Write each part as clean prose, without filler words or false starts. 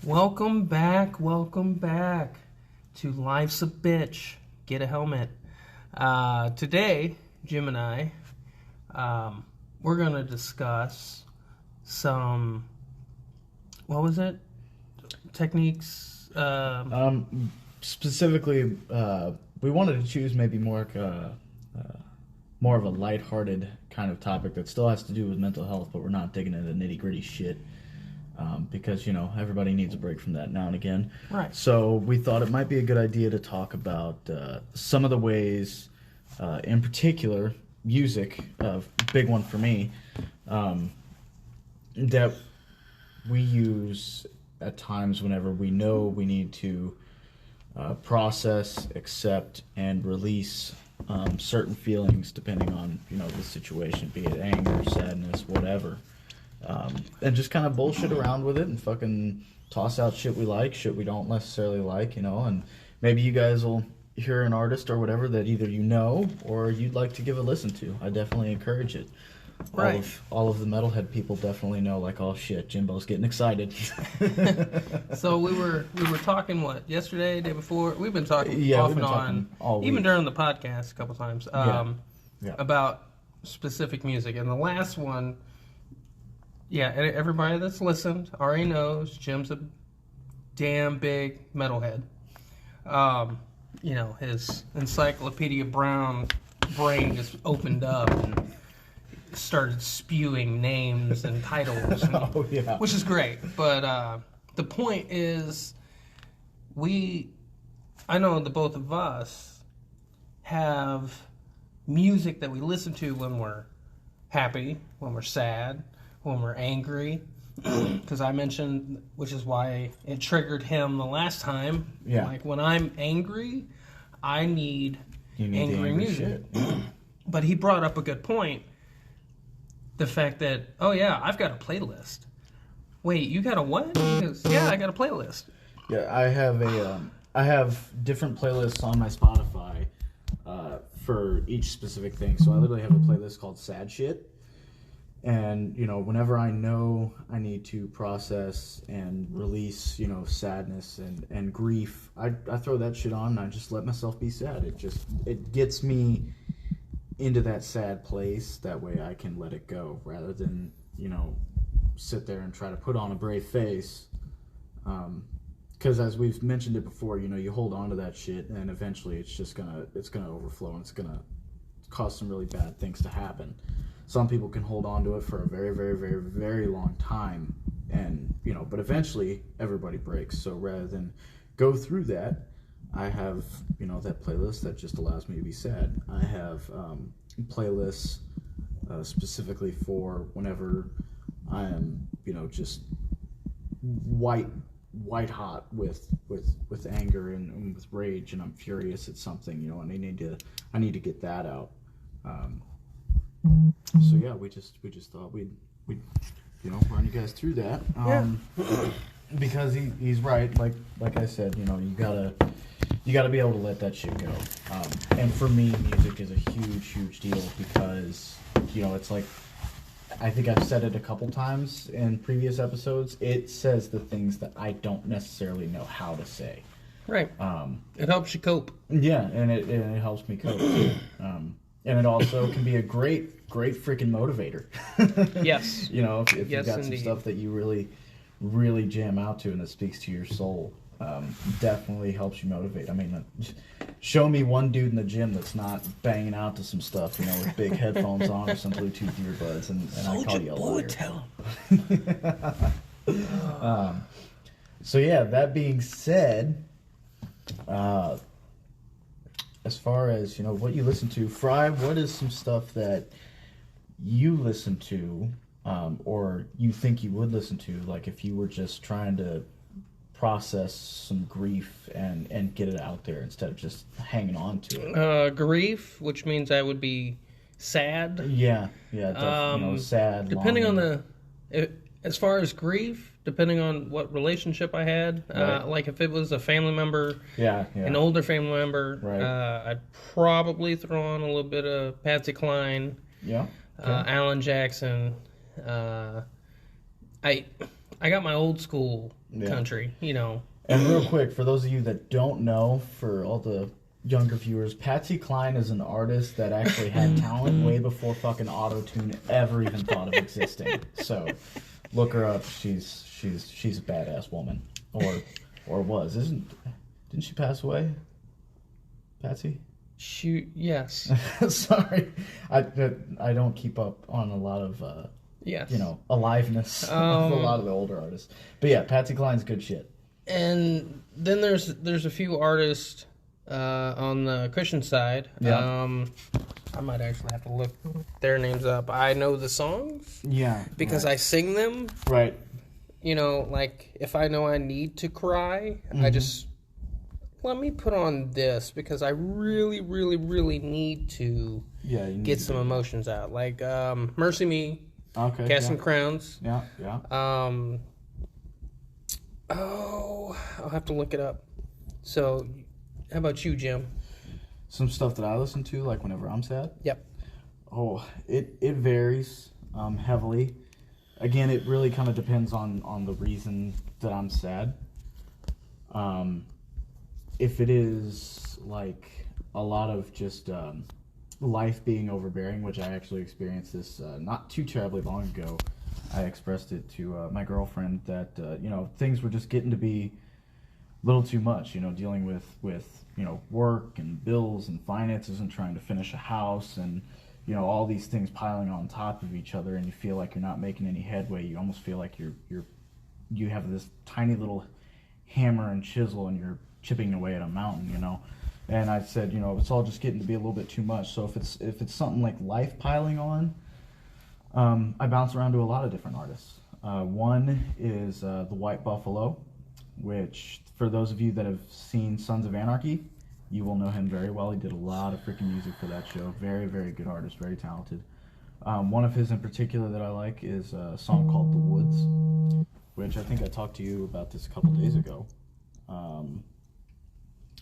Welcome back to Life's a Bitch. Get a helmet. Today, Jim and I, we're going to discuss some, what was it? Techniques? Specifically, we wanted to choose maybe more of a lighthearted kind of topic that still has to do with mental health, but we're not digging into nitty-gritty shit. Because, everybody needs a break from that now and again. Right. So we thought it might be a good idea to talk about some of the ways, in particular, music, a big one for me, that we use at times whenever we know we need to process, accept, and release certain feelings depending on, the situation, be it anger, sadness, whatever. And just kind of bullshit around with it and fucking toss out shit we like, shit we don't necessarily like, and maybe you guys will hear an artist or whatever that either you know or you'd like to give a listen to. I definitely encourage it. Right. All of the metalhead people definitely know, like, oh shit, Jimbo's getting excited. So we were talking, yesterday, day before? We've been talking off and on, all even week. during the podcast a couple times, about specific music. And the last one, everybody that's listened already knows Jim's a damn big metalhead. His Encyclopedia Brown brain just opened up and started spewing names and titles, which is great. But the point is, I know the both of us have music that we listen to when we're happy, when we're sad, when we're angry, because I mentioned, which is why it triggered him the last time. Yeah. Like, when I'm angry, I need angry music. Shit. But he brought up a good point. The fact that, I've got a playlist. Wait, you got a what? He goes, I got a playlist. Yeah, I have different playlists on my Spotify for each specific thing. So I literally have a playlist called Sad Shit. And, whenever I know I need to process and release, sadness and grief, I throw that shit on and I just let myself be sad. It gets me into that sad place. That way I can let it go rather than, sit there and try to put on a brave face. Because as we've mentioned it before, you hold on to that shit and eventually it's gonna overflow and it's gonna cause some really bad things to happen. Some people can hold on to it for a very, very, very, very long time, and but eventually everybody breaks. So rather than go through that, I have that playlist that just allows me to be sad. I have playlists specifically for whenever I am just white hot with anger and with rage, and I'm furious at something, and I need to get that out. So we just thought we'd run you guys through that. Because he's right. Like I said, you gotta be able to let that shit go. And for me, music is a huge deal because it's like, I think I've said it a couple times in previous episodes. It says the things that I don't necessarily know how to say. Right. It helps you cope. Yeah, and it helps me cope. And it also can be a great freaking motivator. Yes. If you've got some stuff that you really jam out to and that speaks to your soul, definitely helps you motivate. I mean, show me one dude in the gym that's not banging out to some stuff, with big headphones on or some Bluetooth earbuds, and I call you a liar. Tell him. So that being said, as far as, what you listen to, Fry, what is some stuff that you listen to, or you think you would listen to, like if you were just trying to process some grief and get it out there instead of just hanging on to it? Grief, which means I would be sad. Yeah, definitely, sad. Depending longing. as far as grief, depending on what relationship I had, right. Like if it was a family member, an older family member, right. I'd probably throw on a little bit of Patsy Cline, Alan Jackson. I got my old school country, you know. And real quick, for those of you that don't know, for all the younger viewers, Patsy Cline is an artist that actually had talent way before fucking auto-tune ever even thought of existing. So look her up. She's a badass woman, or was. Didn't she pass away? Patsy? Yes. Sorry, I don't keep up on a lot of yes, aliveness of a lot of the older artists. But yeah, Patsy Cline's good shit. And then there's a few artists on the Christian side. Yeah. I might actually have to look their names up. I know the songs. Yeah. Because I sing them. Right. You know, like if I know I need to cry, I just let me put on this because I really, really, really need to get some emotions out. Like Mercy Me, Casting Crowns. Yeah. I'll have to look it up. So, how about you, Jim? Some stuff that I listen to, like whenever I'm sad. Yep. Oh, it varies heavily. Again, it really kind of depends on the reason that I'm sad. If it is like a lot of just life being overbearing, which I actually experienced this not too terribly long ago. I expressed it to my girlfriend that things were just getting to be a little too much. Dealing with work and bills and finances and trying to finish a house and all these things piling on top of each other, and you feel like you're not making any headway. You almost feel like you have this tiny little hammer and chisel and you're chipping away at a mountain. And I said, it's all just getting to be a little bit too much. So if it's something like life piling on. I bounce around to a lot of different artists. One is the White Buffalo, which for those of you that have seen Sons of Anarchy, you will know him very well. He did a lot of freaking music for that show. Very, very good artist, very talented. One of his in particular that I like is a song called The Woods, which I think I talked to you about this a couple days ago.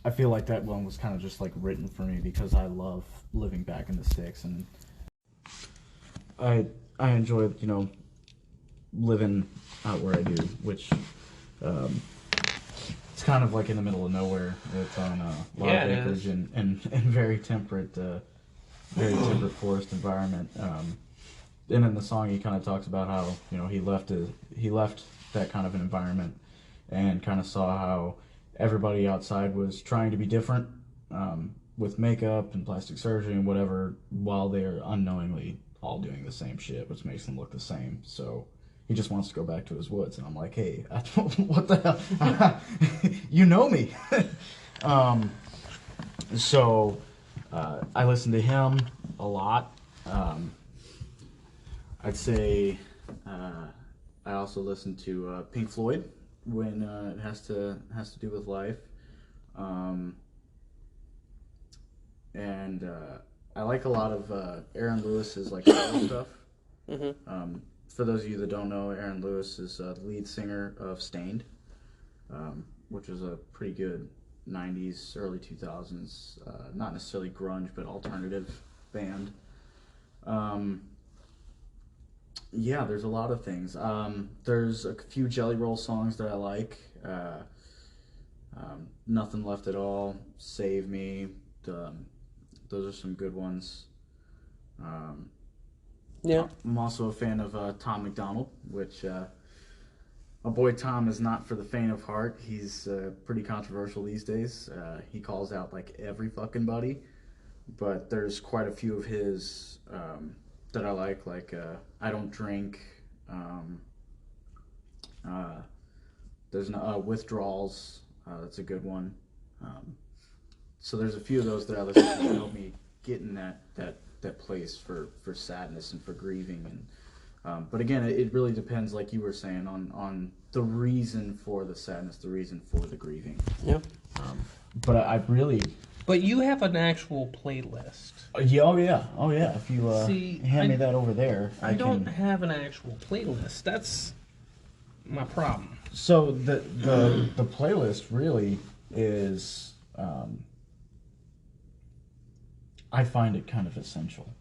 I feel like that one was kind of just like written for me because I love living back in the sticks, and I enjoy, living out where I do, which it's kind of like in the middle of nowhere. It's on a lot of acreage and very temperate forest environment. And in the song, he kind of talks about how he left that kind of an environment and kind of saw how everybody outside was trying to be different with makeup and plastic surgery and whatever, while they're unknowingly all doing the same shit, which makes them look the same. So he just wants to go back to his woods, and I'm like, hey, what the hell? You know me. So I listen to him a lot. I'd say I also listen to Pink Floyd when it has to do with life, and I like a lot of Aaron Lewis's like solo stuff. Mm-hmm. For those of you that don't know, Aaron Lewis is the lead singer of Stained, which was a pretty good 90s, early 2000s, not necessarily grunge, but alternative band. Yeah, there's a lot of things. There's a few Jelly Roll songs that I like. Nothing Left at All, Save Me. Those are some good ones. Yeah. I'm also a fan of Tom McDonald, which my boy Tom is not for the faint of heart. He's pretty controversial these days. He calls out like every fucking buddy, but there's quite a few of his that I like I Don't Drink. There's Withdrawals. That's a good one. So there's a few of those that I listen to that help me get in that place for sadness and for grieving. And but again, it really depends, like you were saying, on the reason for the sadness, the reason for the grieving. Yeah. But I really. But you have an actual playlist. Yeah. Oh yeah. If you hand me that over there, I don't have an actual playlist. That's my problem. So the playlist really is. I find it kind of essential.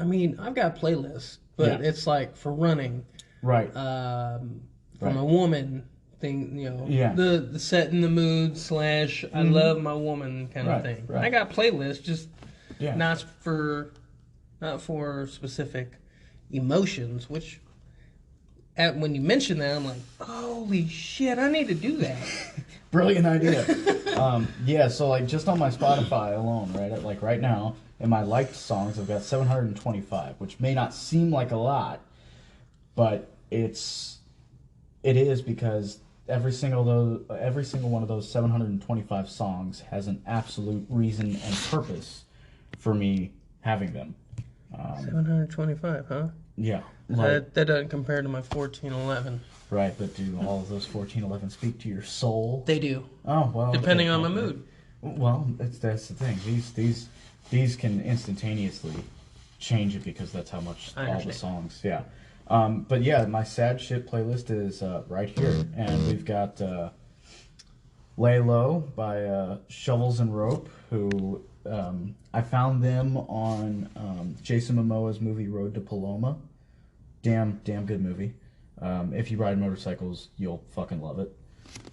I mean, I've got playlists, but it's like for running. Right. From a woman thing, Yeah. the setting the mood / I love my woman kind of thing. Right. I got playlists, just Yeah. not for specific emotions. Which, when you mention that, I'm like, holy shit, I need to do that. Brilliant idea. Yeah, so like just on my Spotify alone, right? Like right now, in my liked songs, I've got 725, which may not seem like a lot, but it is because every single one of those 725 songs has an absolute reason and purpose for me having them. 725, huh? Yeah. That doesn't compare to my 1411. Right, but do all of those 1411 speak to your soul? They do. Oh, well. Depending okay. on my mood. Well, that's the thing. These can instantaneously change it because that's how much all the songs. Yeah. But yeah, my sad shit playlist is right here, and we've got Lay Low by Shovels and Rope, who I found them on Jason Momoa's movie Road to Paloma. Damn good movie. If you ride motorcycles, you'll fucking love it.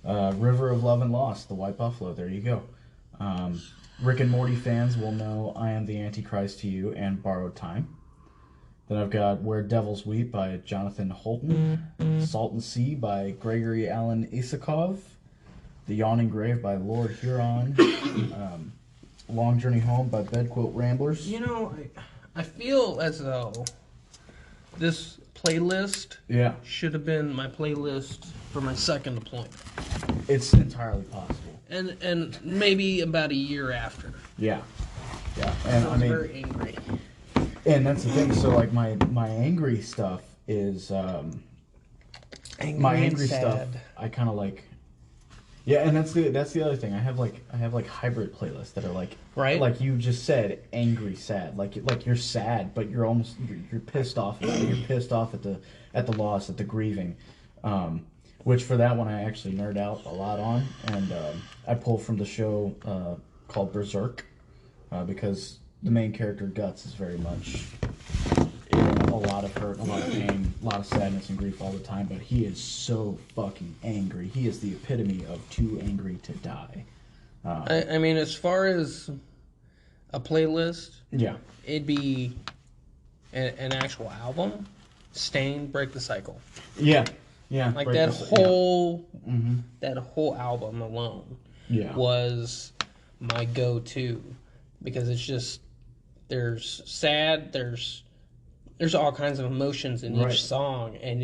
River of Love and Lost, The White Buffalo. There you go. Rick and Morty fans will know I Am the Antichrist to You and Borrowed Time. Then I've got Where Devils Weep by Jonathan Holton. Salton Sea by Gregory Alan Isakov. The Yawning Grave by Lord Huron. Long Journey Home by Bedquilt Ramblers. I feel as though this playlist should have been my playlist for my second deployment. It's entirely possible. And maybe about a year after. Yeah. And I was very angry. And that's the thing. So like my angry stuff is angry stuff. I kind of like. Yeah, and that's the other thing. I have like hybrid playlists that are like like you just said, angry sad. Like you're sad, but you're almost you're pissed off. You're pissed off at the loss, at the grieving. Which for that one I actually nerd out a lot on, and I pull from the show called Berserk because the main character Guts is very much in a lot of hurt, a lot of pain, a lot of sadness and grief all the time, but he is so fucking angry. He is the epitome of too angry to die. I mean, as far as a playlist, it'd be an actual album. Stain, Break the Cycle. Yeah. Like that whole album alone was my go-to, because it's just there's sad, there's all kinds of emotions in each song, and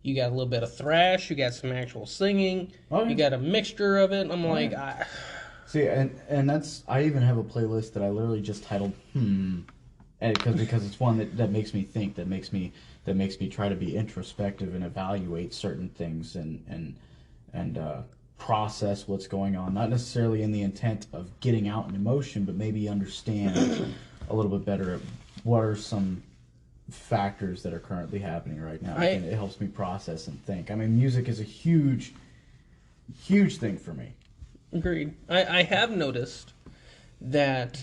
you got a little bit of thrash, you got some actual singing, you got a mixture of it. And I'm see, and that's I even have a playlist that I literally just titled because it's one that makes me think, that makes me try to be introspective and evaluate certain things and process what's going on, not necessarily in the intent of getting out an emotion, but maybe understand a little bit better what are some factors that are currently happening right now. And it helps me process and think. I mean, music is a huge thing for me. Agreed. I have noticed that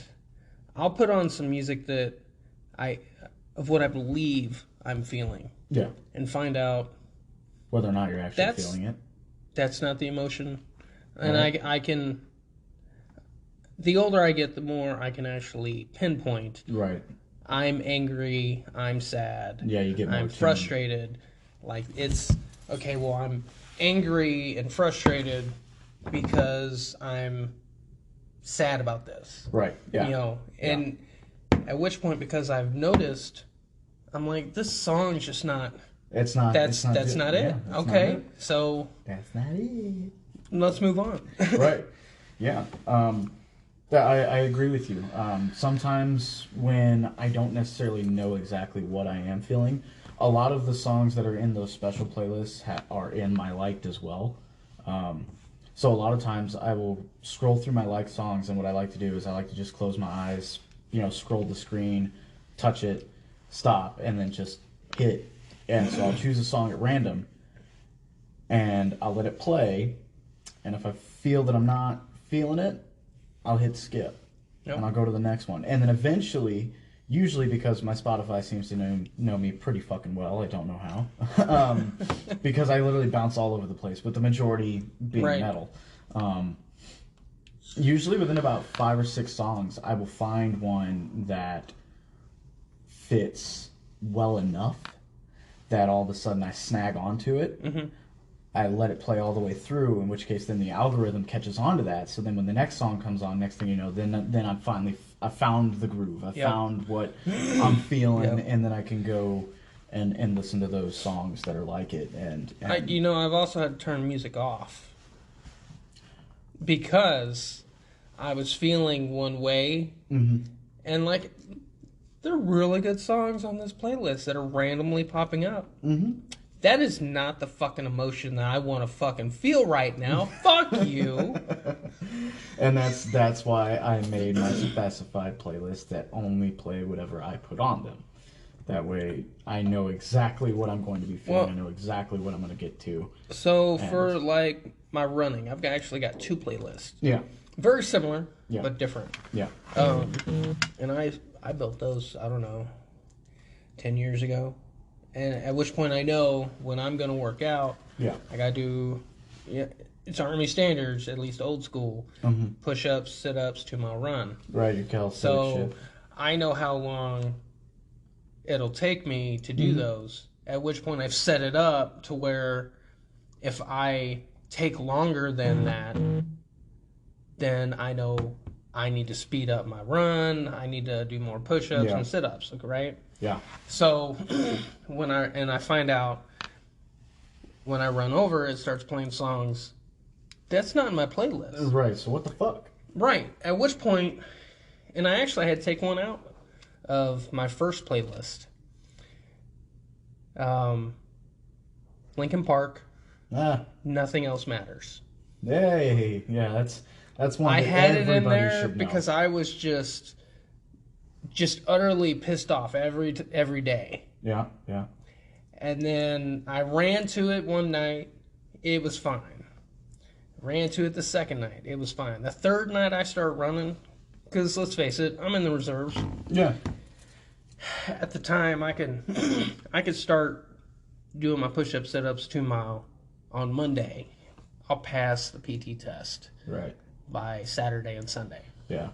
I'll put on some music that of what I believe I'm feeling. Yeah. And find out whether or not you're actually feeling it. That's not the emotion. And I can... The older I get, the more I can actually pinpoint. Right. I'm angry. I'm sad. Yeah, you get more I'm frustrated. Like, it's... Okay, well, I'm angry and frustrated because I'm sad about this. Right, yeah. And at which point, because I've noticed... I'm like, this song's just not... It's not. That's not it. Yeah, okay, not it. So... That's not it. Let's move on. Right. Yeah. I agree with you. Sometimes when I don't necessarily know exactly what I am feeling, a lot of the songs that are in those special playlists are in my liked as well. So a lot of times I will scroll through my liked songs, and what I like to do is I like to just close my eyes, scroll the screen, touch it, stop, and then just hit it. And so I'll choose a song at random, and I'll let it play, and if I feel that I'm not feeling it, I'll hit skip, and I'll go to the next one. And then eventually Usually because my Spotify seems to know me pretty fucking well. I don't know how. Because I literally bounce all over the place, but the majority being metal. Usually within about 5 or 6 songs, I will find one that fits well enough that all of a sudden I snag onto it. Mm-hmm. I let it play all the way through, in which case then the algorithm catches on to that. So then when the next song comes on, next thing you know, then I found the groove. I found what I'm feeling, and then I can go and listen to those songs that are like it. And I've also had to turn music off because I was feeling one way, and like there are really good songs on this playlist that are randomly popping up. Mm-hmm. That is not the fucking emotion that I want to fucking feel right now. Fuck you. And that's why I made my specified playlist that only play whatever I put on them. That way I know exactly what I'm going to be feeling. I know exactly what I'm going to get to. So for like my running, actually got 2 playlists. Yeah. Very similar, but different. Yeah. And I built those, I don't know, 10 years ago. And at which point I know when I'm going to work out, I got to do, it's Army standards, at least old school, push-ups, sit-ups, 2-mile run. Right, your calisthenics shit. I know how long it'll take me to do those, at which point I've set it up to where if I take longer than that, then I know I need to speed up my run, I need to do more push-ups and sit-ups, right? Yeah. So I find out when I run over, it starts playing songs that's not in my playlist. Right. So what the fuck? Right. At which point, and I actually had to take one out of my first playlist. Linkin Park. Nothing Else Matters. Hey, yeah, that's one. I had it in there should know. because I was just utterly pissed off every day. Yeah, yeah. And then I ran to it one night. It was fine. Ran to it the second night. It was fine. The third night I started running, because let's face it, I'm in the reserves. Yeah. At the time, I could start doing my push-ups, sit-ups, 2-mile on Monday. I'll pass the PT test. Right. By Saturday and Sunday. Yeah.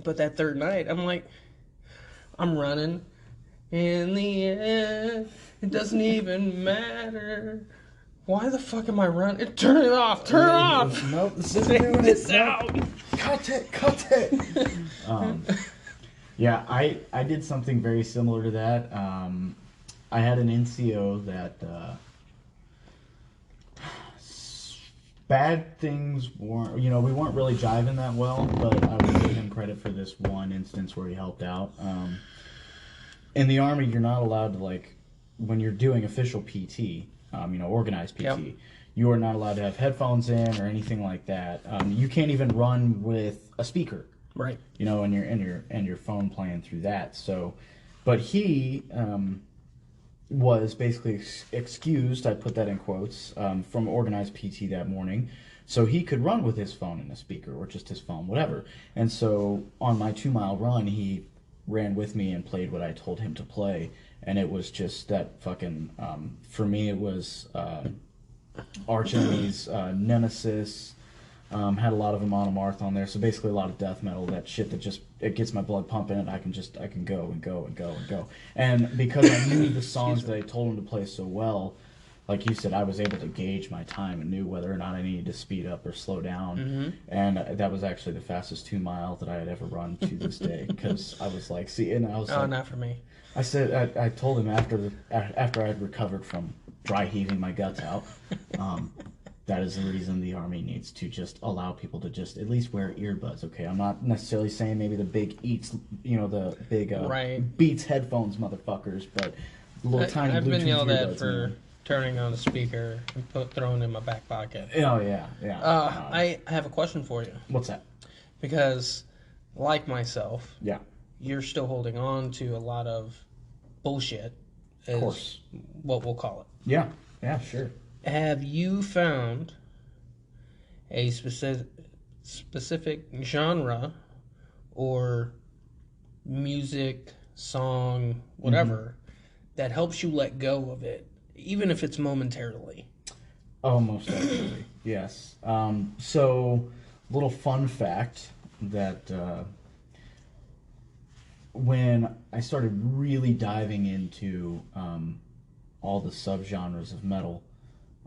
But that third night, I'm running. In the end, it doesn't even matter. Why the fuck am I running? Turn it off! Turn it off! Nope, this isn't doing this it. out! Cut it! Yeah, I did something very similar to that. I had an NCO that bad things weren't, we weren't really jiving that well, but I would give him credit for this one instance where he helped out. In the Army, you're not allowed to, when you're doing official PT, organized PT, you are not allowed to have headphones in or anything like that. You can't even run with a speaker. Right. And your phone playing through that. So, but he was basically excused, I put that in quotes, from organized PT that morning, so he could run with his phone and a speaker, or just his phone, whatever. And so on my 2-mile run, he ran with me and played what I told him to play, and it was just that fucking, for me it was Arch Enemy's Nemesis. Had a lot of Monomarth on there, so basically a lot of death metal, that shit that just, it gets my blood pumping, and I can go and go and go and go. And because I knew the songs that I told him to play so well, like you said, I was able to gauge my time and knew whether or not I needed to speed up or slow down. And that was actually the fastest 2-mile that I had ever run to this day, because I was like, not for me. I said, I told him after I had recovered from dry heaving my guts out, that is the reason the Army needs to just allow people to just at least wear earbuds, okay? I'm not necessarily saying maybe the big the big Beats headphones motherfuckers, but little tiny Bluetooth earbuds. I've been yelled at for turning on the speaker and throwing it in my back pocket. Oh, yeah. I have a question for you. What's that? Because, like myself, yeah, you're still holding on to a lot of bullshit, of course, what we'll call it. Yeah, sure. Have you found a specific genre or music song, whatever, that helps you let go of it, even if it's momentarily? Oh, most definitely. Yes. So, little fun fact that when I started really diving into all the subgenres of metal,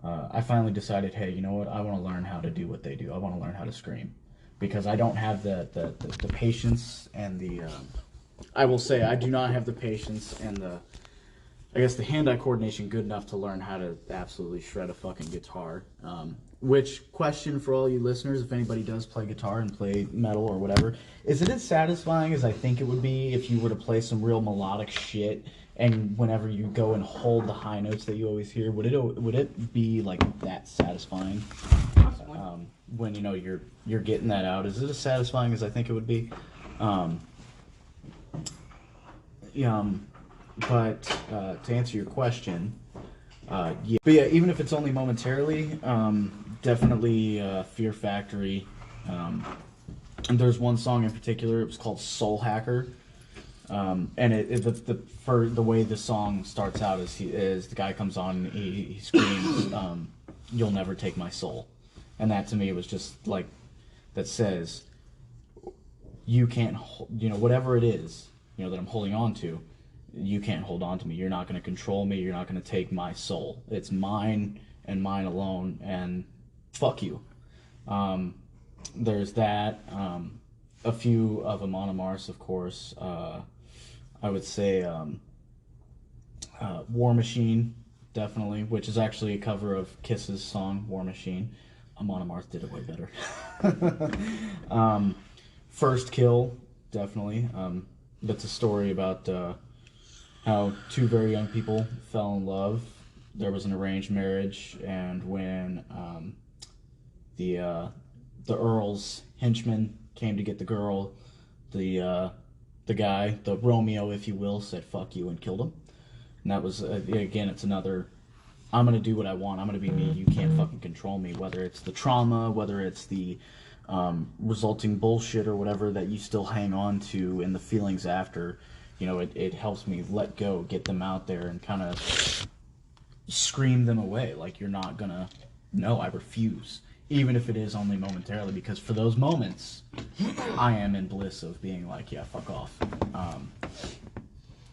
I finally decided, hey, you know what? I want to learn how to do what they do. I want to learn how to scream. Because I don't have the patience and the... I will say I do not have the patience and the hand-eye coordination good enough to learn how to absolutely shred a fucking guitar. Which, question for all you listeners, if anybody does play guitar and play metal or whatever, is it as satisfying as I think it would be if you were to play some real melodic shit, and whenever you go and hold the high notes that you always hear, would it be like that satisfying? Possibly. When you know you're getting that out, is it as satisfying as I think it would be? But to answer your question, yeah. But yeah, even if it's only momentarily, definitely Fear Factory. And there's one song in particular. It was called Soul Hacker, and for the way the song starts out is the guy comes on and he screams, "You'll never take my soul," and that to me was just like that says you can't, whatever it is, that I'm holding on to. You can't hold on to me. You're not going to control me. You're not going to take my soul. It's mine and mine alone, and fuck you. There's that. A few of Amon Amarth, of course. I would say War Machine, definitely, which is actually a cover of Kiss's song, War Machine. Amon Amarth did it way better. First Kill, definitely. That's a story about... how two very young people fell in love. There was an arranged marriage, and when the Earl's henchman came to get the girl, the guy, the Romeo, if you will, said "fuck you" and killed him. And that was again, it's another. I'm gonna do what I want. I'm gonna be me. You can't fucking control me. Whether it's the trauma, whether it's the resulting bullshit or whatever that you still hang on to, and the feelings after. It helps me let go, get them out there, and kind of scream them away. Like, you're not gonna... No, I refuse. Even if it is only momentarily, because for those moments, I am in bliss of being like, yeah, fuck off.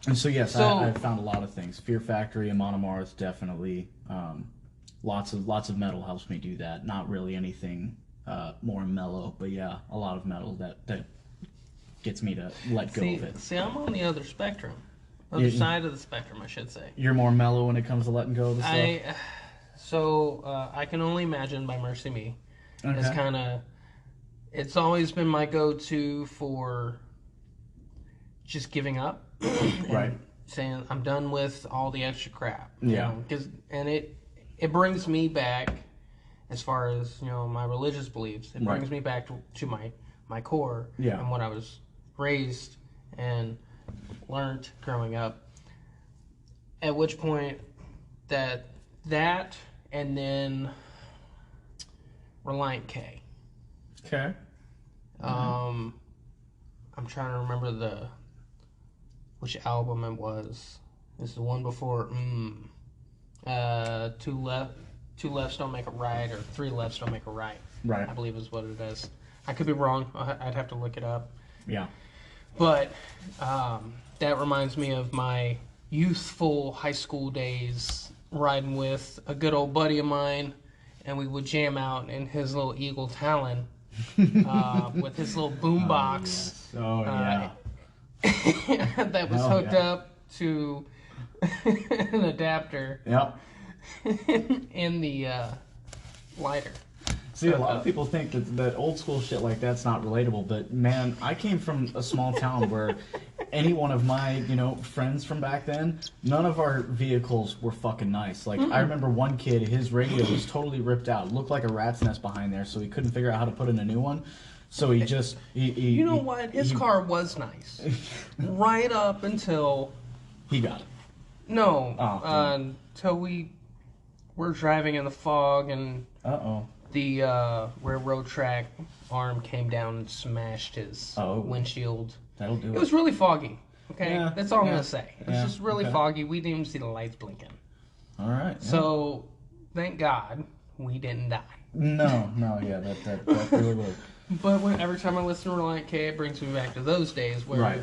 And so, yes, I've found a lot of things. Fear Factory, Amon Amarth, definitely. Lots of metal helps me do that. Not really anything more mellow, but yeah, a lot of metal that gets me to let go of it. See, I'm on the other spectrum. Other side of the spectrum, I should say. You're more mellow when it comes to letting go of the stuff? I Can Only Imagine by Mercy Me. Okay. It's kind of... It's always been my go-to for just giving up. Right. Saying, I'm done with all the extra crap. Yeah. And it brings me back, as far as, my religious beliefs, it brings me back to my core and what I was raised and learned growing up. At which point that and then Reliant K. Okay. I'm trying to remember which album it was. It's the one before two lefts don't make a right, or three lefts don't make a right. Right. I believe is what it is. I could be wrong. I'd have to look it up. Yeah. But that reminds me of my youthful high school days riding with a good old buddy of mine, and we would jam out in his little Eagle Talon with his little boombox. Oh, yeah. That was hooked up to an adapter. Yep. in the lighter. See, a lot of people think that old school shit like that's not relatable, but man, I came from a small town where any one of my, friends from back then, none of our vehicles were fucking nice. Like, I remember one kid, his radio was totally ripped out. It looked like a rat's nest behind there, so he couldn't figure out how to put in a new one. So he just... His car was nice. Right up until... He got it. No. Until we were driving in the fog and... Uh-oh. The railroad track arm came down and smashed his windshield. That'll do it. It was really foggy. Okay, Yeah, that's all I'm yeah, gonna say. It's yeah, just really okay. foggy. We didn't even see the lights blinking. All right. Yeah. So, thank God we didn't die. No, yeah, that really would. But every time I listen to Reliant K, it brings me back to those days where, Right.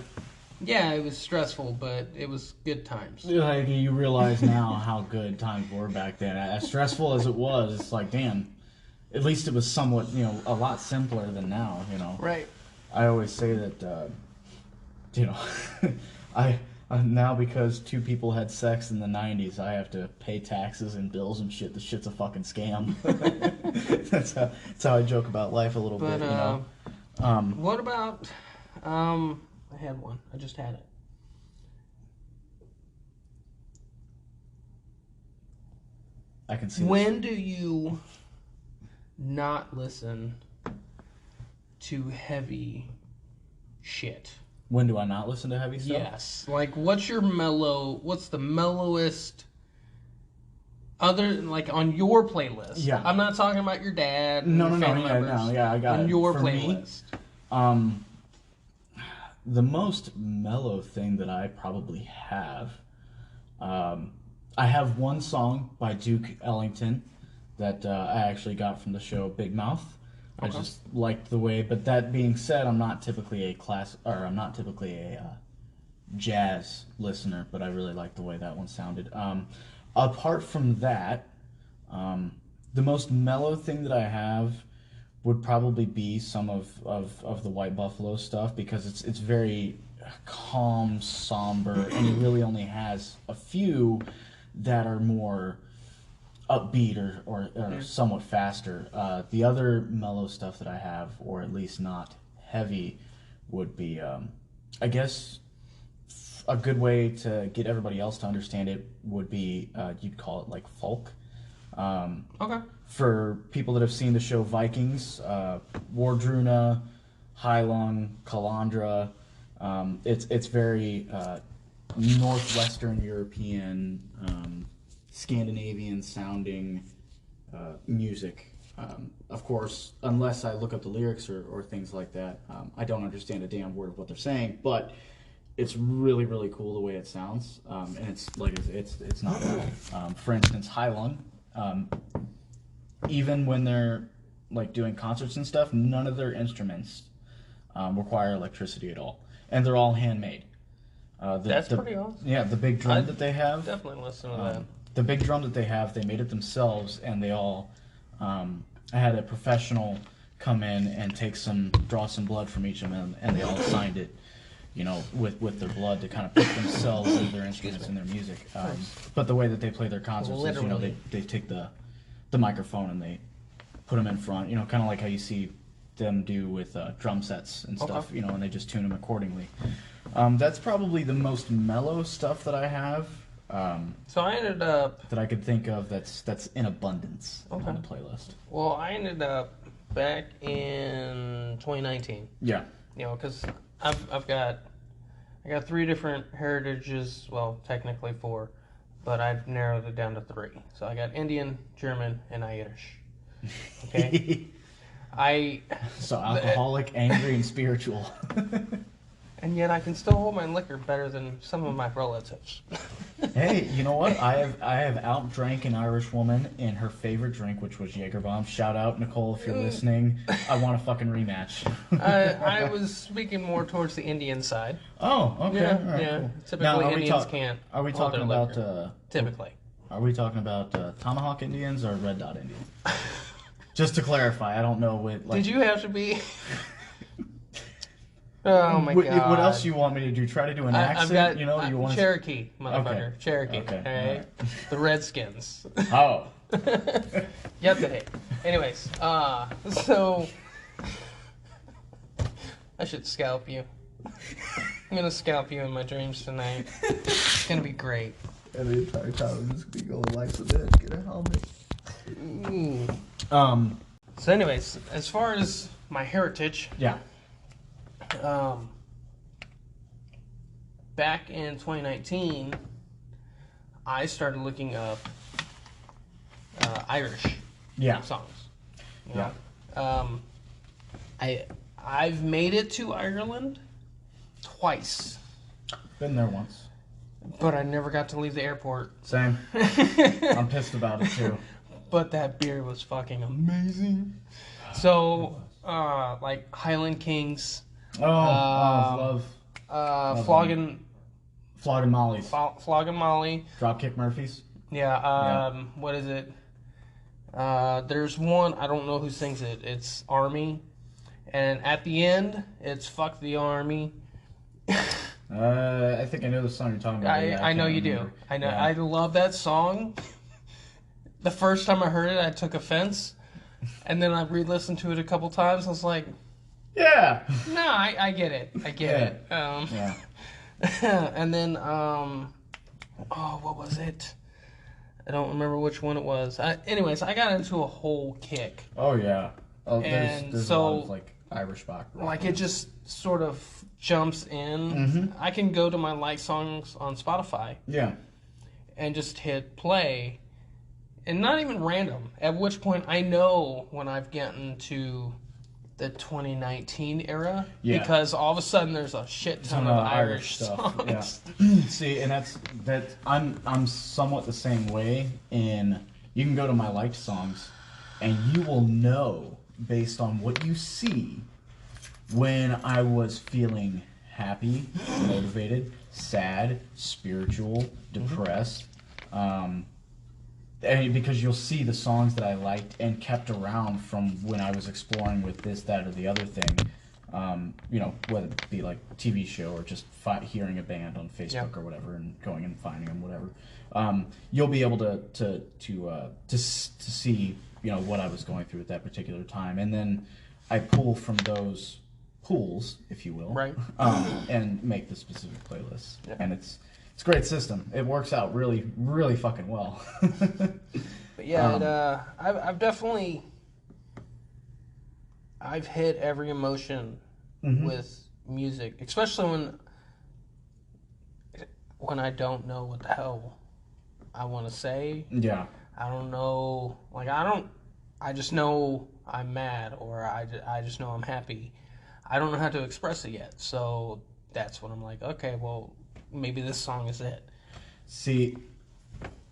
yeah, it was stressful, but it was good times. Like, you realize now how good times were back then. As stressful as it was, it's like, damn, at least it was somewhat, a lot simpler than now, Right. I always say that, I now, because two people had sex in the 90s, I have to pay taxes and bills and shit. The shit's a fucking scam. That's how I joke about life a little But, bit, what about, I had one. I just had it. I can see When do you not listen to heavy shit? When do I not listen to heavy stuff? Yes. Like, what's the mellowest, other, like, on your playlist? Yeah. I'm not talking about your dad and No, your family members. I got on it. your For playlist. Me, the most mellow thing that I probably have, I have one song by Duke Ellington that I actually got from the show Big Mouth. I just liked the way, but that being said, I'm not typically a jazz listener, but I really like the way that one sounded. Apart from that, the most mellow thing that I have would probably be some of the White Buffalo stuff, because it's very calm, somber, and he really only has a few that are more upbeat or somewhat faster. The other mellow stuff that I have, or at least not heavy, would be, I guess, a good way to get everybody else to understand it would be, you'd call it like folk. Okay. For people that have seen the show Vikings, Wardruna, Heilung, Calandra, it's very northwestern European, Scandinavian sounding music. Of course, unless I look up the lyrics or things like that, I don't understand a damn word of what they're saying, but it's really, really cool the way it sounds, and it's like it's not bad. For instance, Heilung, even when they're like doing concerts and stuff, none of their instruments require electricity at all, and they're all handmade. That's pretty awesome. Yeah, the big drum that they have. Definitely listen to that. The big drum that they have, they made it themselves, and they all. I had a professional come in and draw some blood from each of them, and they all signed it, with their blood to kind of put themselves and their instruments in their music. But the way that they play their concerts Literally. is, they take the microphone and they put them in front, kind of like how you see them do with drum sets and stuff, and they just tune them accordingly. That's probably the most mellow stuff that I have. So I ended up... That I could think of that's in abundance on the playlist. Well, I ended up back in 2019. Yeah. Because I got 3 different heritages. Well, technically 4, but I've narrowed it down to 3. So I got Indian, German, and Irish. Okay. So alcoholic, angry, and spiritual. And yet I can still hold my liquor better than some of my relatives. Hey, you know what? I have outdrank an Irish woman in her favorite drink, which was Jägerbomb. Shout out, Nicole, if you're listening. I want a fucking rematch. I was speaking more towards the Indian side. Oh, okay. Yeah, all right, yeah. cool. Typically, Now, Indians can't. Are we hold talking their about? liquor. Typically. Are we talking about Tomahawk Indians or Red Dot Indians? Just to clarify, I don't know what. Did you have to be? Oh my god! What else do you want me to do? Try to do an accent? You want Cherokee, motherfucker. Okay. Cherokee. Okay. Okay. Right. The Redskins. Oh. You have to hate. Anyways, so I should scalp you. I'm gonna scalp you in my dreams tonight. It's gonna be great. And the entire time I'm just gonna go life's a bitch, get a helmet. Ooh. So anyways, as far as my heritage, yeah. Back in 2019, I started looking up Irish songs. You know? I've made it to Ireland twice. Been there once. but I never got to leave the airport. Same. I'm pissed about it too. But that beer was fucking amazing. So, like Highland Kings. Love Flogging Molly's. Flogging Molly. Dropkick Murphys. Yeah, what is it? There's one, I don't know who sings it. It's Army. And at the end, it's Fuck the Army. I think I know the song you're talking about. I know you do. I know. Yeah. I love that song. The first time I heard it, I took offense. And then I re-listened to it a couple times. I was like, yeah. No, I get it. I get it. Yeah. And then, what was it? I don't remember which one it was. Anyways, I got into a whole kick. Oh, yeah. Oh, there's a lot of, like, Irish rock. Like, it just sort of jumps in. Mm-hmm. I can go to my like songs on Spotify. Yeah. And just hit play. And not even random. At which point, I know when I've gotten to the 2019 era. Yeah. Because all of a sudden, there's a shit ton of Irish stuff. Songs. Yeah. See, and that's I'm somewhat the same way. You can go to my liked songs, and you will know based on what you see when I was feeling happy, motivated, sad, spiritual, depressed. Because you'll see the songs that I liked and kept around from when I was exploring with this, that, or the other thing. Whether it be like a TV show or just hearing a band on Facebook or whatever, and going and finding them, whatever. You'll be able to see what I was going through at that particular time, and then I pull from those pools, if you will, right, and make the specific playlists, and it's a great system. It works out really, really fucking well. But yeah, I've hit every emotion with music, especially when I don't know what the hell I want to say. Yeah. I don't know, I just know I'm mad, or I just know I'm happy. I don't know how to express it yet, so that's when I'm like, okay, well, maybe this song is it. See,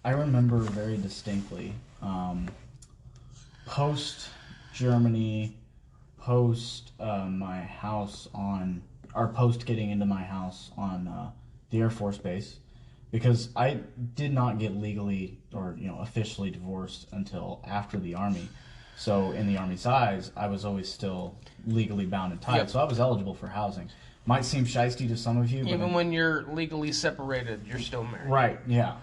I remember very distinctly, post Germany, post my house post getting into my house on the Air Force Base, because I did not get legally or officially divorced until after the Army. So in the Army's eyes, I was always still legally bound and tied. Yep. So I was eligible for housing. Might seem shiesty to some of you. Even when you're legally separated, you're still married. Right, yeah.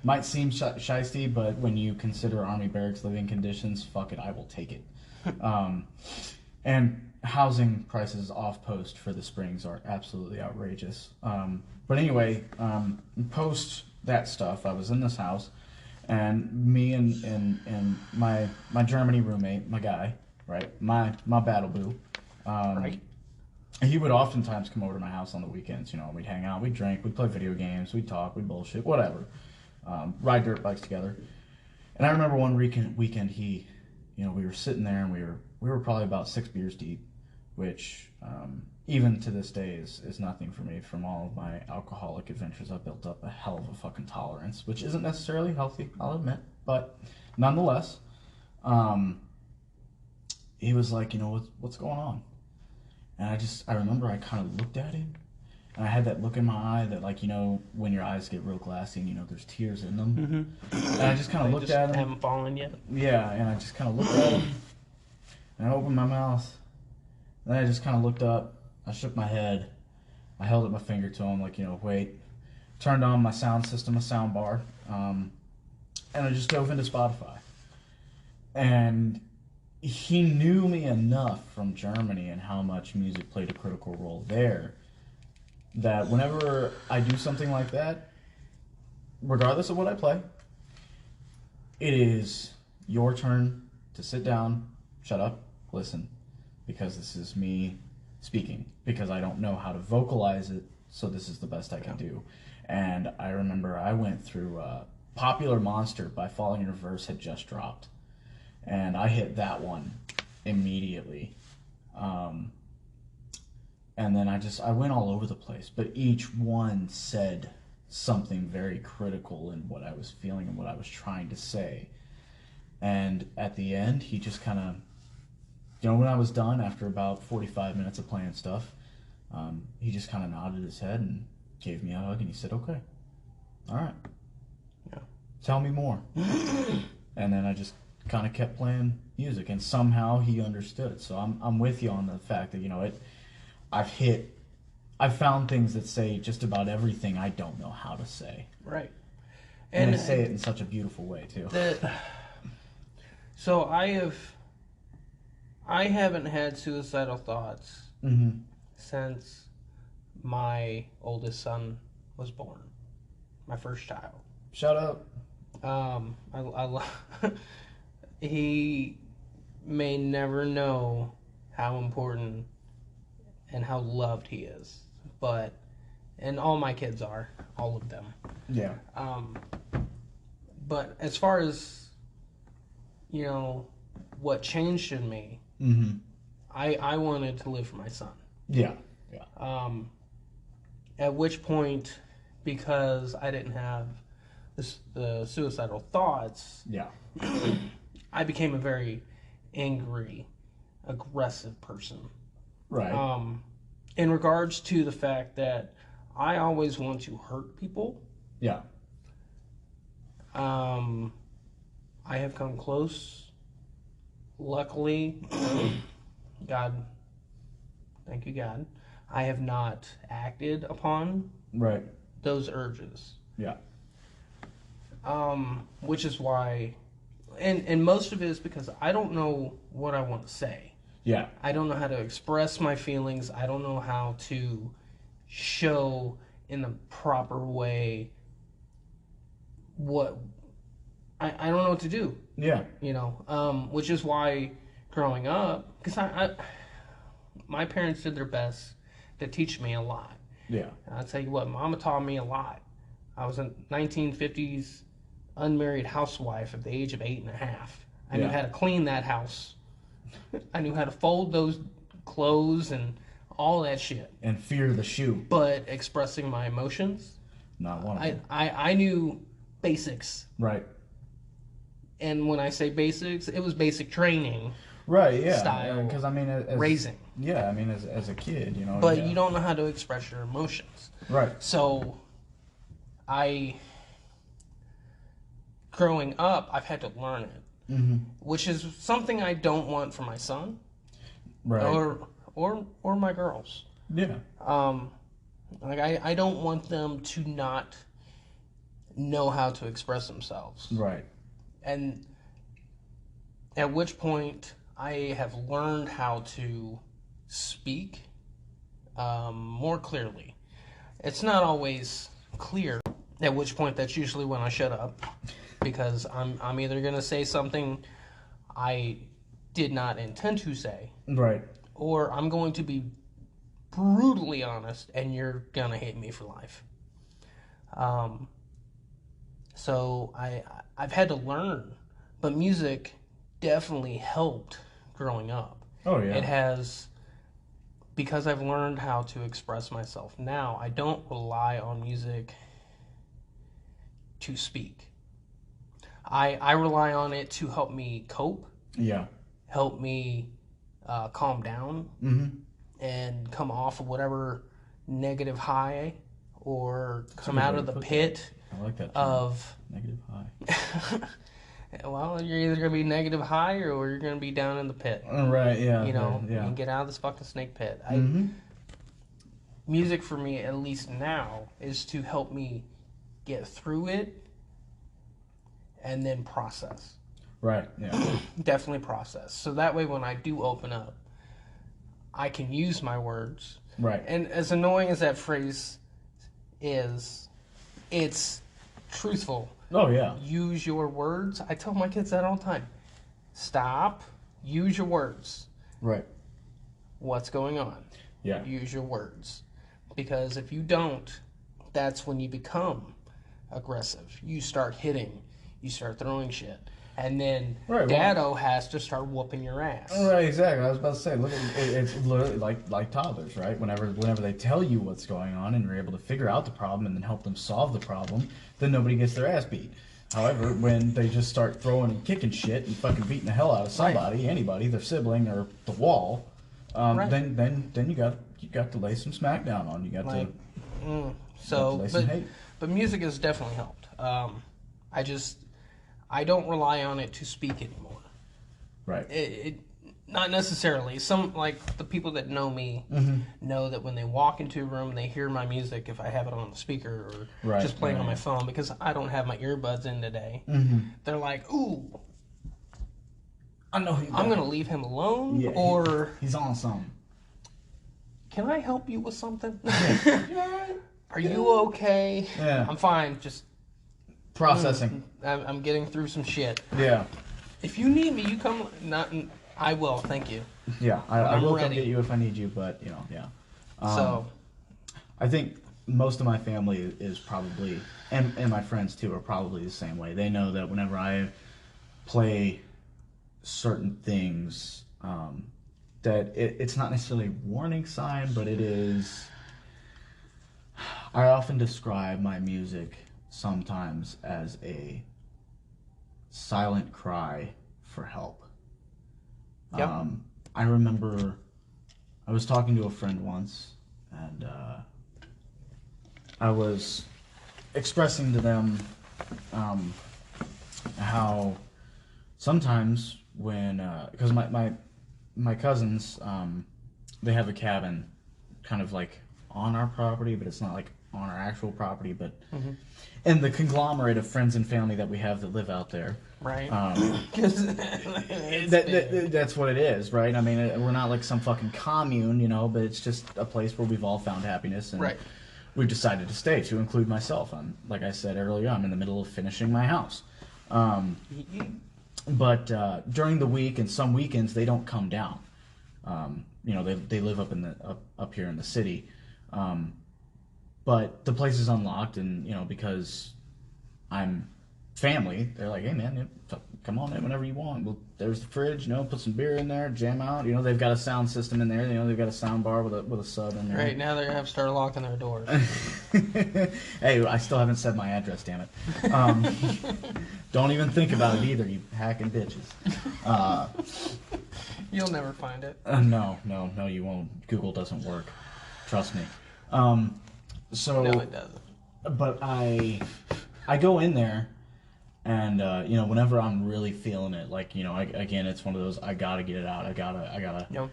Might seem shiesty, but when you consider Army barracks living conditions, fuck it, I will take it. And housing prices off post for the Springs are absolutely outrageous. But anyway, post that stuff, I was in this house, and me and my Germany roommate, my guy, right, my battle boo, right. He would oftentimes come over to my house on the weekends. We'd hang out, we'd drink, we'd play video games, we'd talk, we'd bullshit, whatever. Ride dirt bikes together. And I remember one weekend he, we were sitting there, and we were probably about 6 beers deep, which even to this day is nothing for me. From all of my alcoholic adventures, I've built up a hell of a fucking tolerance, which isn't necessarily healthy, I'll admit, but nonetheless, he was like, what's going on? And I remember I kind of looked at him, and I had that look in my eye that, like, when your eyes get real glassy and there's tears in them. Mm-hmm. And I just kind of looked at him. Haven't fallen yet. Yeah, and I just kind of looked at him, and I opened my mouth. Then I just kind of looked up. I shook my head. I held up my finger to him, like, wait. Turned on my sound system, a sound bar, and I just dove into Spotify. And he knew me enough from Germany and how much music played a critical role there, that whenever I do something like that, regardless of what I play, it is your turn to sit down, shut up, listen, because this is me speaking, because I don't know how to vocalize it, so this is the best I can do. And I remember I went through Popular Monster by Falling in Reverse had just dropped. And I hit that one immediately. And then I went all over the place, but each one said something very critical in what I was feeling and what I was trying to say. And at the end, he just kind of, when I was done after about 45 minutes of playing stuff, he just kind of nodded his head and gave me a hug, and he said, "Okay, all right, Yeah. Tell me more." And then I just kind of kept playing music, and somehow he understood. So I'm with you on the fact that I've found things that say just about everything I don't know how to say. Right. And I say it in such a beautiful way too. So I haven't had suicidal thoughts since my oldest son was born, my first child. Shut up. He may never know how important and how loved he is, and all my kids are, all of them. Yeah. But as far as, what changed in me, I wanted to live for my son. Yeah. At which point, because I didn't have the suicidal thoughts, I became a very angry, aggressive person. Right. In regards to the fact that I always want to hurt people. Yeah. I have come close. Luckily, God, thank you, God, I have not acted upon those urges. Yeah. Which is why, and most of it is because I don't know what I want to say. Yeah. I don't know how to express my feelings. I don't know how to show in the proper way what I don't know what to do. Yeah. Which is why growing up, because my parents did their best to teach me a lot. Yeah. And I'll tell you what, Mama taught me a lot. I was a 1950s unmarried housewife at the age of 8.5. I knew how to clean that house. I knew how to fold those clothes and all that shit. And fear the shoe. But expressing my emotions, not one of them. I knew basics. Right. And when I say basics, it was basic training. Right, yeah. Style. Because, raising. Yeah, as a kid, But you don't know how to express your emotions. Right. So, growing up, I've had to learn it. Which is something I don't want for my son. Right. Or my girls. Yeah. I don't want them to not know how to express themselves. Right. And at which point I have learned how to speak more clearly. It's not always clear, at which point that's usually when I shut up, because I'm either going to say something I did not intend to say. Right. Or I'm going to be brutally honest, and you're going to hate me for life. So I've had to learn, but music definitely helped growing up. Oh, yeah. It has, because I've learned how to express myself now, I don't rely on music to speak. I rely on it to help me cope. Yeah. Help me calm down and come off of whatever negative high or come out of the pit. I like that term. Of negative high. Well, you're either going to be negative high or you're going to be down in the pit. Right, yeah. You yeah. can get out of this fucking snake pit. Music for me, at least now, is to help me get through it and then process. Right, yeah. Definitely process. So that way when I do open up, I can use my words. Right. And as annoying as that phrase is, it's truthful. Oh, yeah. Use your words. I tell my kids that all the time. Stop. Use your words. Right. What's going on? Yeah. Use your words. Because if you don't, that's when you become aggressive. You start hitting. You start throwing shit. And then Right, Daddo has to start whooping your ass. Right, exactly. I was about to say, look, it's literally like toddlers, right? Whenever they tell you what's going on and you're able to figure out the problem and then help them solve the problem, then nobody gets their ass beat. However, when they just start throwing and kicking shit and fucking beating the hell out of somebody, anybody, their sibling or the wall, then you got to lay some smack down on. You got to lay some hate. But music has definitely helped. I don't rely on it to speak anymore. Right. It not necessarily. Some, like, the people that know me know that when they walk into a room and they hear my music, if I have it on the speaker or just playing on my phone, because I don't have my earbuds in today, they're like, ooh, I know I'm going to leave him alone, or... He's on something. Can I help you with something? Are you okay? Yeah. I'm fine, just... Processing. I'm getting through some shit. Yeah. If you need me, you come. I will. Thank you. Yeah, I will come get you if I need you, but yeah. So, I think most of my family is probably, and my friends too, are probably the same way. They know that whenever I play certain things, that it's not necessarily a warning sign, but it is. I often describe my music sometimes as a silent cry for help. Yep. I remember I was talking to a friend once, and I was expressing to them how sometimes when, because my cousins, they have a cabin kind of like on our property, but it's not like on our actual property, but and the conglomerate of friends and family that we have that live out there. right. That's what it is, right? I mean, we're not like some fucking commune, but it's just a place where we've all found happiness, and we've decided to stay, to include myself. Like I said earlier, I'm in the middle of finishing my house. But during the week and some weekends, they don't come down. They live up here in the city. But the place is unlocked, and because I'm family, they're like, "Hey man, come on in whenever you want. Well, there's the fridge, put some beer in there, jam out." They've got a sound system in there. They've got a sound bar with a sub in there. Right now they have to start locking their doors. Hey, I still haven't said my address, damn it. Don't even think about it either, you hacking bitches. You'll never find it. No, you won't. Google doesn't work. Trust me. So no, it doesn't. But I go in there, and whenever I'm really feeling it, like again, it's one of those I gotta get it out. I gotta. Yep.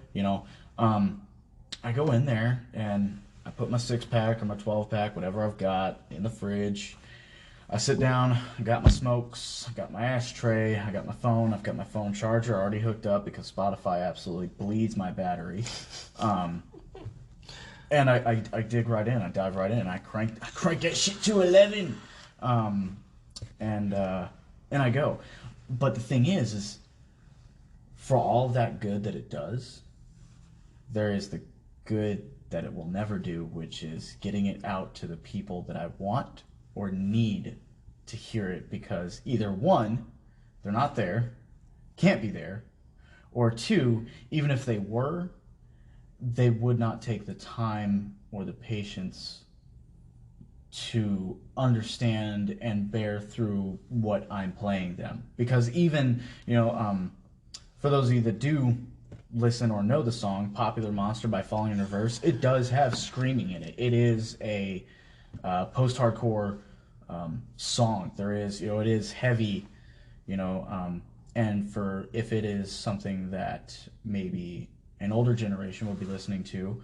I go in there and I put my 6-pack or my 12-pack, whatever I've got, in the fridge. I sit down. I got my smokes. I got my ashtray. I got my phone. I've got my phone charger already hooked up because Spotify absolutely bleeds my battery. And I dig right in. I dive right in. I crank that shit to 11. And I go. But the thing is for all that good that it does, there is the good that it will never do, which is getting it out to the people that I want or need to hear it, because either one, they're not there, can't be there, or two, even if they were, they would not take the time or the patience to understand and bear through what I'm playing them. Because even, for those of you that do listen or know the song Popular Monster by Falling in Reverse, it does have screaming in it. It is a post-hardcore song. There is, it is heavy, and for if it is something that maybe an older generation will be listening to,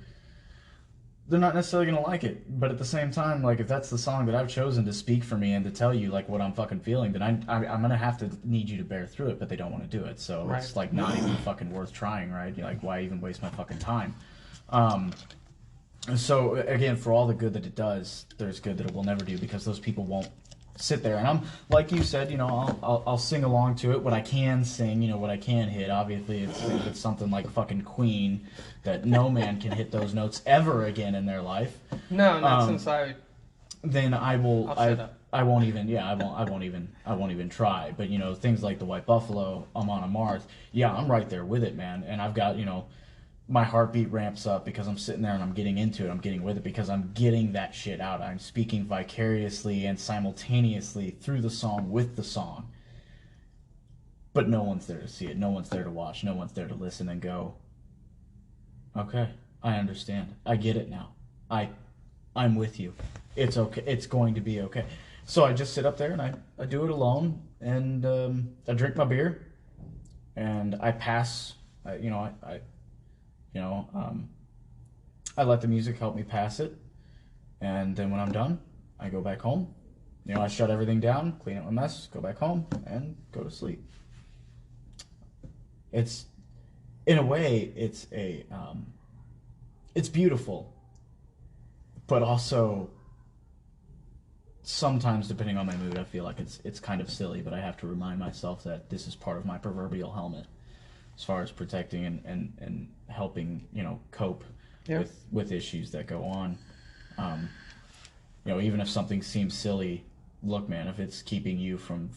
they're not necessarily going to like it. But at the same time, like, if that's the song that I've chosen to speak for me and to tell you, like, what I'm fucking feeling, then I'm going to have to need you to bear through it, but they don't want to do it. So It's, like, not even fucking worth trying, right? Like, why even waste my fucking time? So, again, for all the good that it does, there's good that it will never do, because those people won't sit there. And I'm, like you said, I'll sing along to it, what I can sing, what I can hit. Obviously, if it's something like fucking Queen, that no man can hit those notes ever again in their life. No, not since I... Then I will... I'll shut up. I won't even try. But you know, things like the White Buffalo, I'm on a Mars. Yeah, I'm right there with it, man. And I've got, you know, my heartbeat ramps up because I'm sitting there and I'm getting into it. I'm getting with it because I'm getting that shit out. I'm speaking vicariously and simultaneously through the song with the song. But no one's there to see it. No one's there to watch. No one's there to listen and go, okay, I understand. I get it now. I'm with you. It's okay. It's going to be okay. So I just sit up there and I do it alone, and I drink my beer, and I pass. I let the music help me pass it, and then when I'm done, I go back home. You know, I shut everything down, clean up my mess, go back home, and go to sleep. It's, in a way, it's beautiful, but also sometimes, depending on my mood, I feel like it's kind of silly. But I have to remind myself that this is part of my proverbial helmet, as far as protecting and helping, you know, cope with issues that go on. You know, even if something seems silly, look, man, if it's keeping you from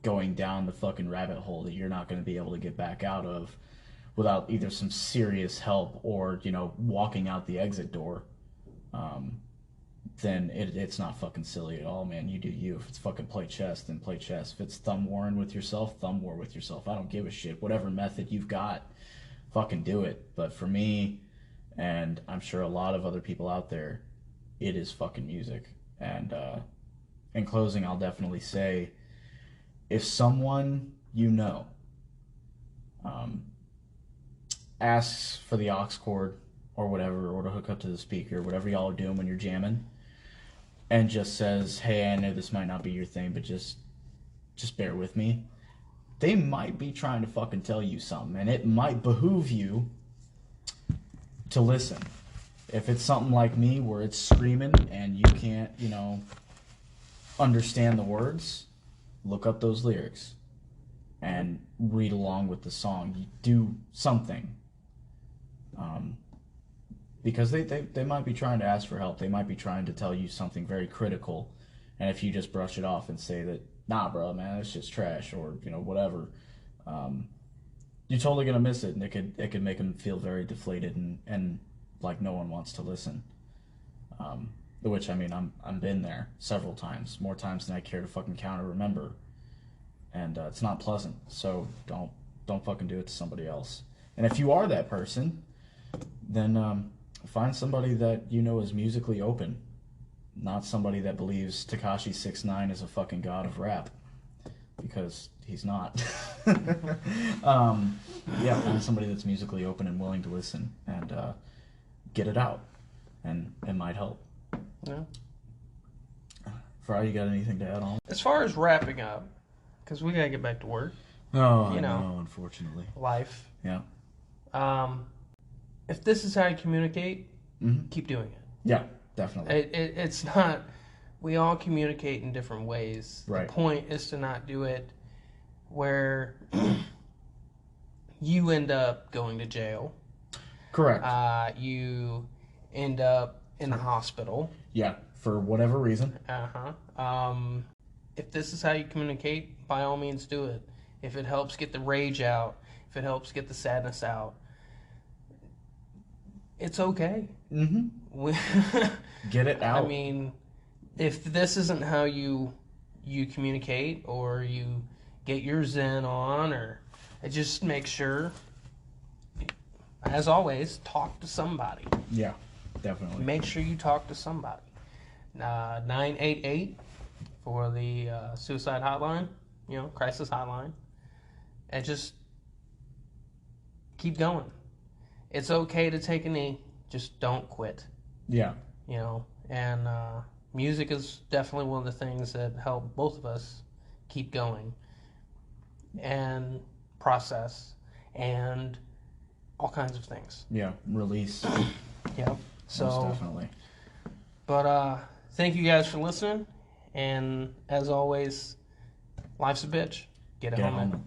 going down the fucking rabbit hole that you're not going to be able to get back out of without either some serious help or, you know, walking out the exit door, then it's not fucking silly at all, man. You do you. If it's fucking play chess, then play chess. If it's thumb warring with yourself, thumb war with yourself. I don't give a shit. Whatever method you've got, fucking do it. But for me, and I'm sure a lot of other people out there, it is fucking music. And in closing, I'll definitely say, if someone you know asks for the aux cord or whatever, or to hook up to the speaker, whatever y'all are doing when you're jamming, and just says, hey, I know this might not be your thing, but just bear with me, they might be trying to fucking tell you something, and it might behoove you to listen. If it's something like me where it's screaming and you can't, you know, understand the words, look up those lyrics and read along with the song. You do something. Because they might be trying to ask for help. They might be trying to tell you something very critical. And if you just brush it off and say that, nah, bro, man, it's just trash, or, you know, whatever, you're totally going to miss it. And it could make them feel very deflated and like no one wants to listen. Which, I mean, I'm been there several times, more times than I care to fucking count or remember. And it's not pleasant. So don't fucking do it to somebody else. And if you are that person, then find somebody that you know is musically open, not somebody that believes Tekashi 6ix9ine is a fucking god of rap, because he's not. Yeah, find somebody that's musically open and willing to listen and get it out, and it might help. Yeah. Fry, you got anything to add on? As far as wrapping up, because we gotta get back to work. No, unfortunately. Life. Yeah. If this is how you communicate, keep doing it. Yeah, definitely. It's not. We all communicate in different ways. Right. The point is to not do it where you end up going to jail. Correct. You end up in the hospital. Yeah, for whatever reason. If this is how you communicate, by all means do it. If it helps get the rage out, if it helps get the sadness out, it's okay. Get it out. I mean, if this isn't how you communicate, or you get your zen on, or just make sure, as always, talk to somebody. Yeah, definitely. Make sure you talk to somebody. 988 for the suicide hotline, you know, crisis hotline. And just keep going. It's okay to take a knee. Just don't quit. Yeah. You know, and music is definitely one of the things that help both of us keep going and process and all kinds of things. Yeah, release. Yeah. So most definitely. But thank you guys for listening, and as always, life's a bitch. Get a helmet.